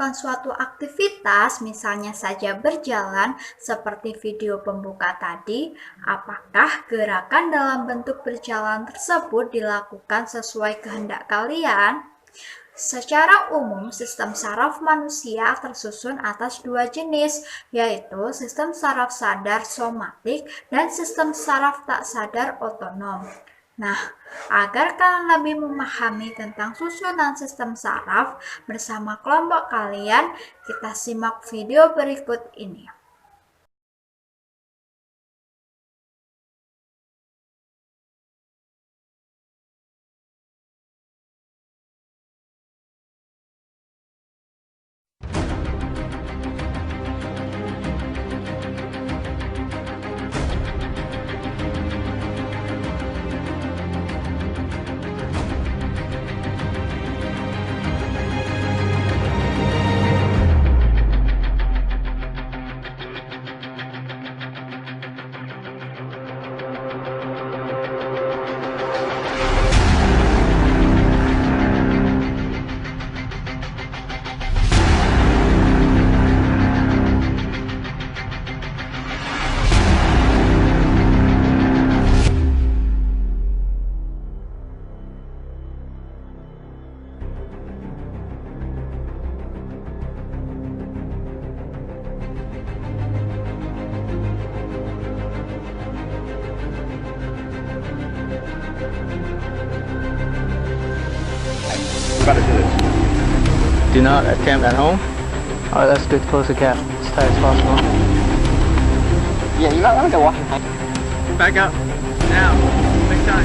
melakukan suatu aktivitas, misalnya saja berjalan seperti video pembuka tadi, apakah gerakan dalam bentuk berjalan tersebut dilakukan sesuai kehendak kalian? Secara umum, sistem saraf manusia tersusun atas dua jenis, yaitu sistem saraf sadar somatik dan sistem saraf tak sadar otonom. Nah, agar kalian lebih memahami tentang susunan sistem saraf bersama kelompok kalian, kita simak video berikut ini. About to do this. Do not attempt at home. Alright, let's do close the gap as tight as possible. Yeah, you got to walk. Back up. Now. Next time.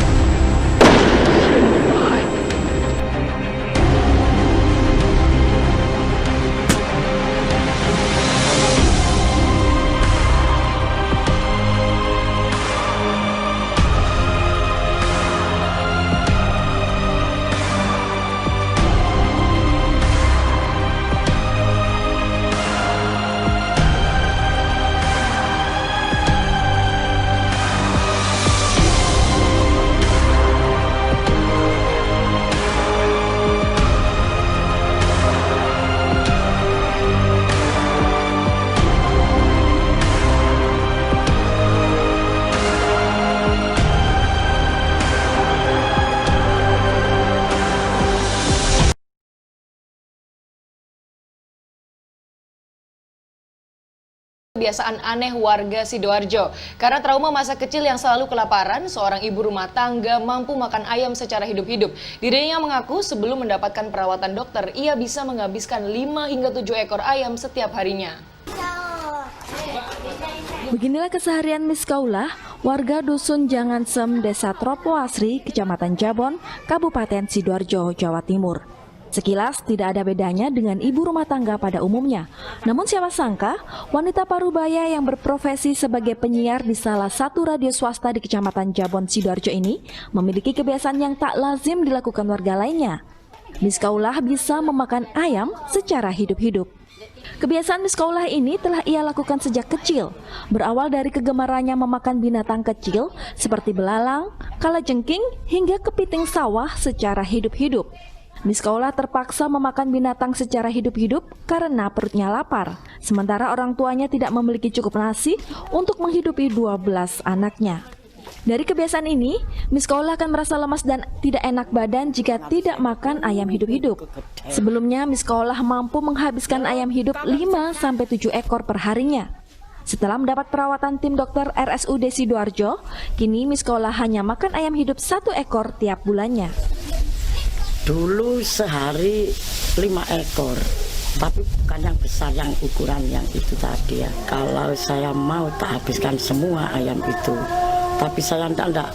Kebiasaan aneh warga Sidoarjo. Karena trauma masa kecil yang selalu kelaparan, seorang ibu rumah tangga mampu makan ayam secara hidup-hidup. Dirinya mengaku sebelum mendapatkan perawatan dokter, ia bisa menghabiskan 5 hingga 7 ekor ayam setiap harinya. Beginilah keseharian Miss Kaulah, warga Dusun Jangansem, Desa Tropo Asri, Kecamatan Jabon, Kabupaten Sidoarjo, Jawa Timur. Sekilas tidak ada bedanya dengan ibu rumah tangga pada umumnya. Namun siapa sangka, wanita parubaya yang berprofesi sebagai penyiar di salah satu radio swasta di Kecamatan Jabon, Sidoarjo ini memiliki kebiasaan yang tak lazim dilakukan warga lainnya. Miss Kaulah bisa memakan ayam secara hidup-hidup. Kebiasaan Miss Kaulah ini telah ia lakukan sejak kecil, berawal dari kegemarannya memakan binatang kecil seperti belalang, kalajengking, hingga kepiting sawah secara hidup-hidup. Miss Kaulah terpaksa memakan binatang secara hidup-hidup karena perutnya lapar, sementara orang tuanya tidak memiliki cukup nasi untuk menghidupi 12 anaknya. Dari kebiasaan ini, Miss Kaulah akan merasa lemas dan tidak enak badan jika tidak makan ayam hidup-hidup. Sebelumnya, Miss Kaulah mampu menghabiskan ayam hidup 5-7 ekor per harinya. Setelah mendapat perawatan tim dokter RSUD Sidoarjo, kini Miss Kaulah hanya makan ayam hidup 1 ekor tiap bulannya. Dulu sehari 5 ekor, tapi bukan yang besar, yang ukuran yang itu tadi ya. Kalau saya mau tak habiskan semua ayam itu, tapi saya enggak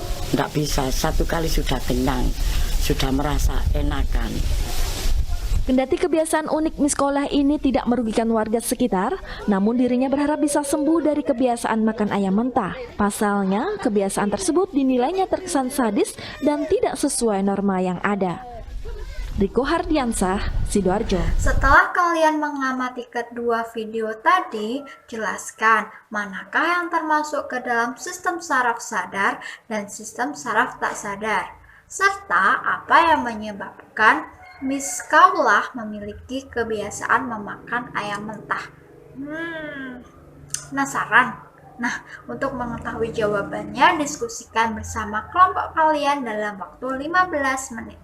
bisa, satu kali sudah kenyang, sudah merasa enakan. Kendati kebiasaan unik Miss Kaulah ini tidak merugikan warga sekitar, namun dirinya berharap bisa sembuh dari kebiasaan makan ayam mentah. Pasalnya, kebiasaan tersebut dinilainya terkesan sadis dan tidak sesuai norma yang ada. Riko Hardiansah, Sidoarjo. Setelah kalian mengamati kedua video tadi, jelaskan manakah yang termasuk ke dalam sistem saraf sadar dan sistem saraf tak sadar, serta apa yang menyebabkan Miss Kaulah memiliki kebiasaan memakan ayam mentah. Penasaran? Nah, untuk mengetahui jawabannya, diskusikan bersama kelompok kalian dalam waktu 15 menit.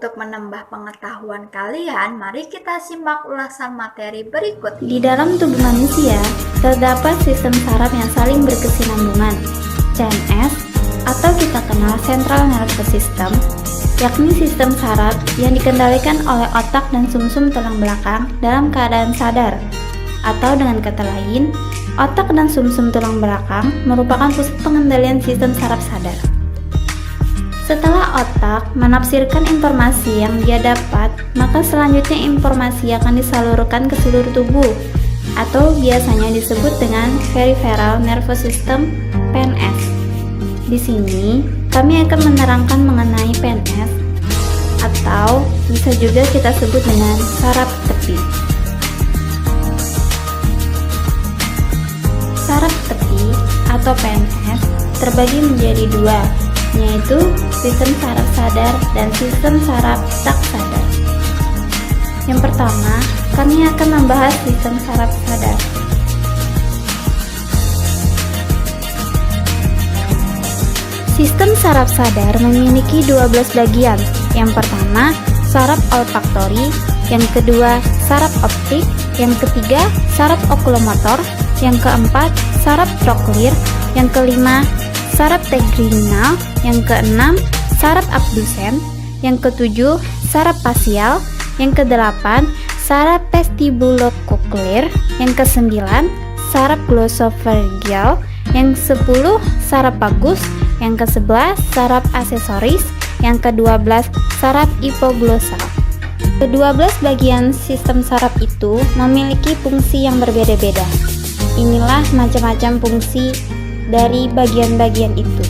Untuk menambah pengetahuan kalian, mari kita simak ulasan materi berikut. Di dalam tubuh manusia, terdapat sistem saraf yang saling berkesinambungan, CNS, atau kita kenal Central Nervous System, yakni sistem saraf yang dikendalikan oleh otak dan sumsum tulang belakang dalam keadaan sadar. Atau dengan kata lain, otak dan sumsum tulang belakang merupakan pusat pengendalian sistem saraf sadar. Setelah otak menafsirkan informasi yang dia dapat, maka selanjutnya informasi akan disalurkan ke seluruh tubuh, atau biasanya disebut dengan Peripheral Nervous System (PNS). Di sini, kami akan menerangkan mengenai PNS, atau bisa juga kita sebut dengan saraf tepi. Saraf tepi atau PNS terbagi menjadi dua, yaitu sistem saraf sadar dan sistem saraf tak sadar. Yang pertama, kami akan membahas sistem saraf sadar. Sistem saraf sadar memiliki 12 bagian. Yang pertama, saraf olfaktori, yang kedua, saraf optik, yang ketiga, saraf okulomotor, yang keempat, saraf troklir, yang kelima, saraf tegrinal, yang keenam, saraf abdusen, yang ketujuh, saraf fasial, yang kedelapan, saraf vestibulokoklear, yang kesembilan, saraf glosopharyngeal, yang 10, saraf vagus, yang ke-11, saraf aksesoris, yang ke-12, saraf hipoglosal. Ke-12 bagian sistem saraf itu memiliki fungsi yang berbeda-beda. Inilah macam-macam fungsi dari bagian-bagian itu.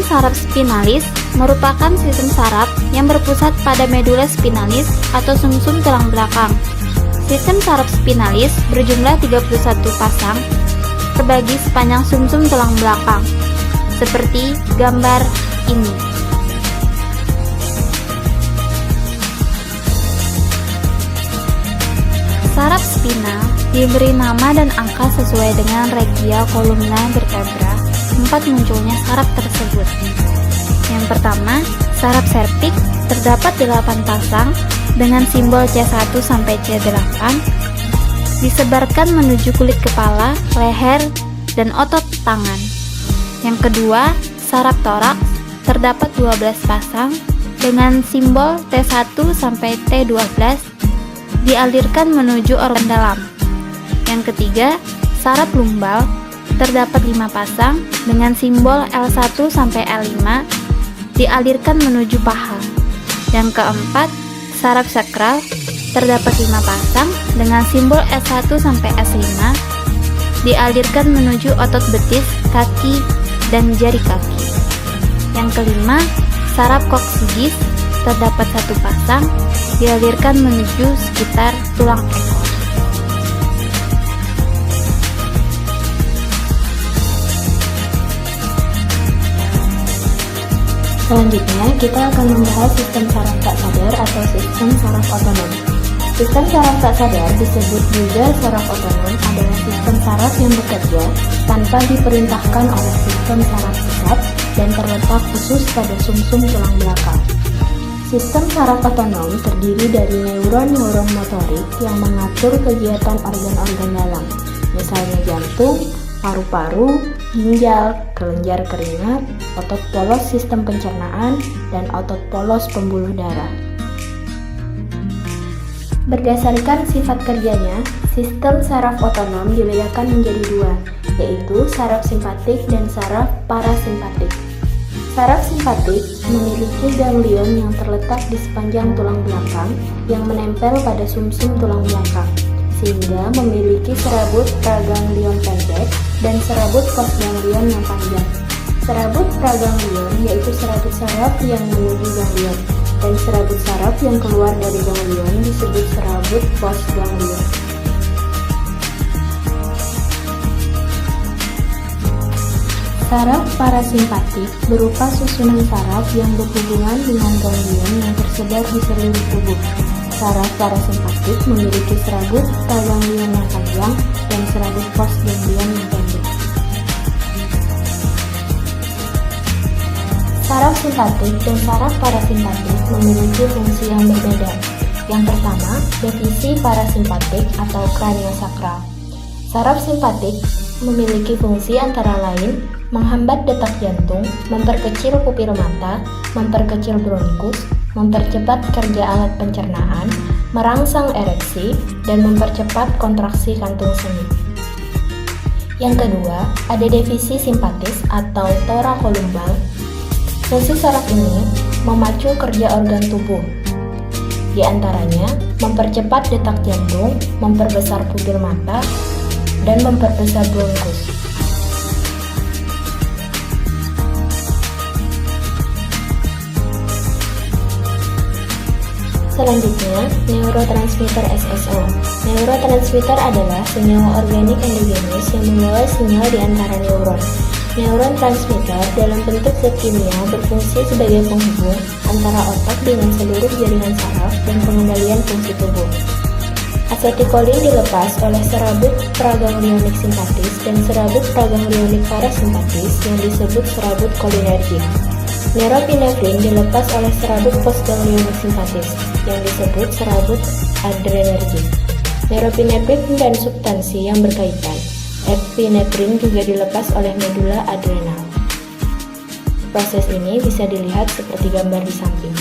saraf spinalis merupakan sistem saraf yang berpusat pada medula spinalis atau sumsum tulang belakang. Sistem saraf spinalis berjumlah 31 pasang terbagi sepanjang sumsum tulang belakang, seperti gambar ini. Saraf spinal diberi nama dan angka sesuai dengan regia kolumna vertebra tempat munculnya saraf tersebut. Yang pertama, saraf serviks terdapat 8 pasang dengan simbol C1 sampai C8 disebarkan menuju kulit kepala, leher, dan otot tangan. Yang kedua, saraf toraks terdapat 12 pasang dengan simbol T1 sampai T12 dialirkan menuju organ dalam. Yang ketiga, saraf lumbal terdapat 5 pasang dengan simbol L1 sampai L5 dialirkan menuju paha. Yang keempat, saraf sakral terdapat 5 pasang dengan simbol S1 sampai S5 dialirkan menuju otot betis, kaki, dan jari kaki. Yang kelima, saraf koksidis terdapat 1 pasang dialirkan menuju sekitar tulang ekor. Selanjutnya, kita akan membahas sistem saraf tak sadar atau sistem saraf otonom. Sistem saraf tak sadar disebut juga saraf otonom adalah sistem saraf yang bekerja tanpa diperintahkan oleh sistem saraf pusat dan terletak khusus pada sumsum tulang belakang. Sistem saraf otonom terdiri dari neuron-neuron motorik yang mengatur kegiatan organ-organ dalam, misalnya jantung, paru-paru, ginjal, kelenjar keringat, otot polos sistem pencernaan, dan otot polos pembuluh darah. Berdasarkan sifat kerjanya, sistem saraf otonom dibedakan menjadi 2, yaitu saraf simpatik dan saraf parasimpatik. Saraf simpatik memiliki ganglion yang terletak di sepanjang tulang belakang yang menempel pada sumsum tulang belakang, sehingga memiliki serabut praganglion pendek dan serabut postganglion yang panjang. Serabut praganglion yaitu serabut saraf yang menuju ganglion, dan serabut saraf yang keluar dari ganglion disebut serabut postganglion. Saraf parasimpatik berupa susunan saraf yang berhubungan dengan ganglion yang tersebar di seluruh tubuh. Saraf parasimpatik memiliki serabut praganglion yang panjang dan serabut postganglion yang pendek. Saraf simpatik dan saraf parasimpatik memiliki fungsi yang berbeda. Yang pertama, defisi parasimpatik atau kraniosakral. Saraf simpatik memiliki fungsi antara lain menghambat detak jantung, memperkecil pupil mata, memperkecil bronkus, mempercepat kerja alat pencernaan, merangsang ereksi, dan mempercepat kontraksi kantung semut. Yang kedua, ada defisi simpatis atau torakolumbal. Fungsi saraf ini memacu kerja organ tubuh. Di antaranya, mempercepat detak jantung, memperbesar pupil mata, dan memperbesar bronkus. Selanjutnya, neurotransmitter SSO. Neurotransmitter adalah senyawa organik endogenes yang membawa sinyal di antara neuron. Neuron transmitter dalam bentuk zat kimia berfungsi sebagai penghubung antara otak dengan seluruh jaringan saraf dan pengendalian fungsi tubuh. Asetilkolin dilepas oleh serabut praganglionik simpatis dan serabut praganglionik parasimpatis yang disebut serabut kolinergik. Norepinefrin dilepas oleh serabut postganglionik simpatis yang disebut serabut adrenergik. Norepinefrin dan substansi yang berkaitan. Epinefrin juga dilepas oleh medula adrenal. Proses ini bisa dilihat seperti gambar di samping.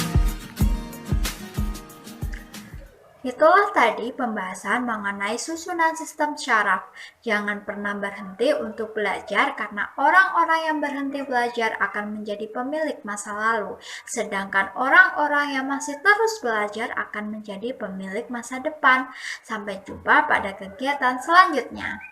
Itulah tadi pembahasan mengenai susunan sistem syaraf. Jangan pernah berhenti untuk belajar karena orang-orang yang berhenti belajar akan menjadi pemilik masa lalu. Sedangkan orang-orang yang masih terus belajar akan menjadi pemilik masa depan. Sampai jumpa pada kegiatan selanjutnya.